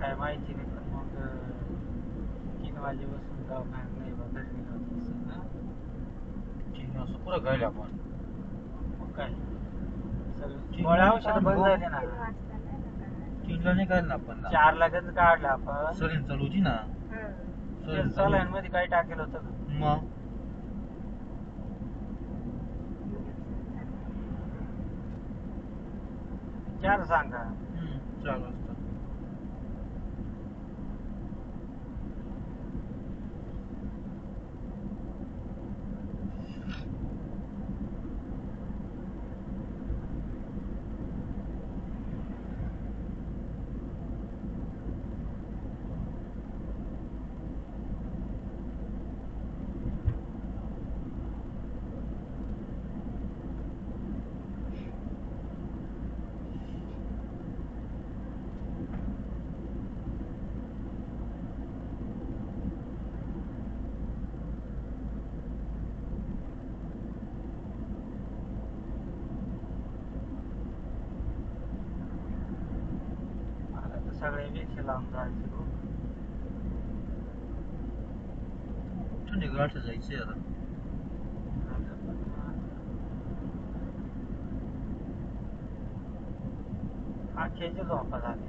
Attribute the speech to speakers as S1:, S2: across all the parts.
S1: काय माहिती नाही पण मग 3 वाजेपासून दवाखान्यात नाही बा घरी निघायचं ना
S2: 3 वाजता पुढं गायला आपण
S1: मग काय सगळं गोळ्या औषध बंद झाले ना
S2: 3ला नाही काढलं आपण
S1: 4 लागत काढलं आपण
S2: सलीन चालू होती ना
S1: सलाईन मध्ये काही टाकेल होतं का
S2: मग
S1: 4 सांगा
S2: 4 वाजता
S1: सगळ्यापेक्षा लांब जायचं हो.
S2: कुठं निघायचं जायचंय आता
S1: आख्याच्या झोपा झाले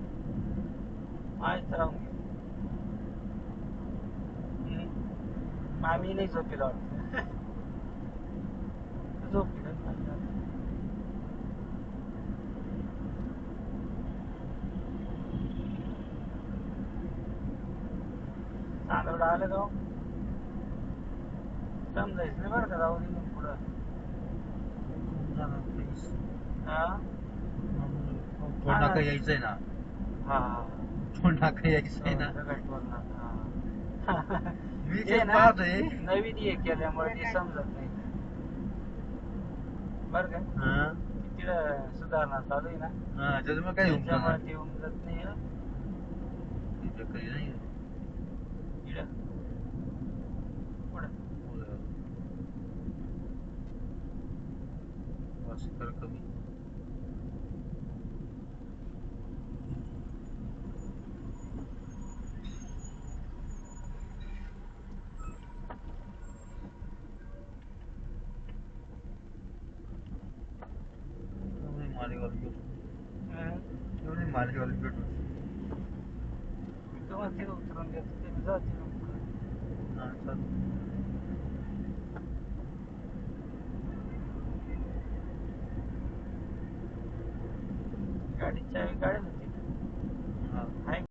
S1: माहीत राहून गेली आम्ही नाही झोपेल वाटत झोपली चांदवड आलं गाव समजायचं नाही बरं का जाऊ दे पुढं हा
S2: टोल नाका यायचंय ना
S1: हा
S2: टोल नाका यायचंय ना मी
S1: ते
S2: ते
S1: ना
S2: पाहतोय
S1: नवीन हे केल्यामुळे ते समजत नाही बर का तिकडं सुधारणा चालू आहे ना
S2: त्याच्यामुळे काही होऊन
S1: त्याच्यामुळे ते उमजत नाही
S2: काही नाही वासिकर कमी मालेगाव भेटून
S1: उतरून घेतो ते जाते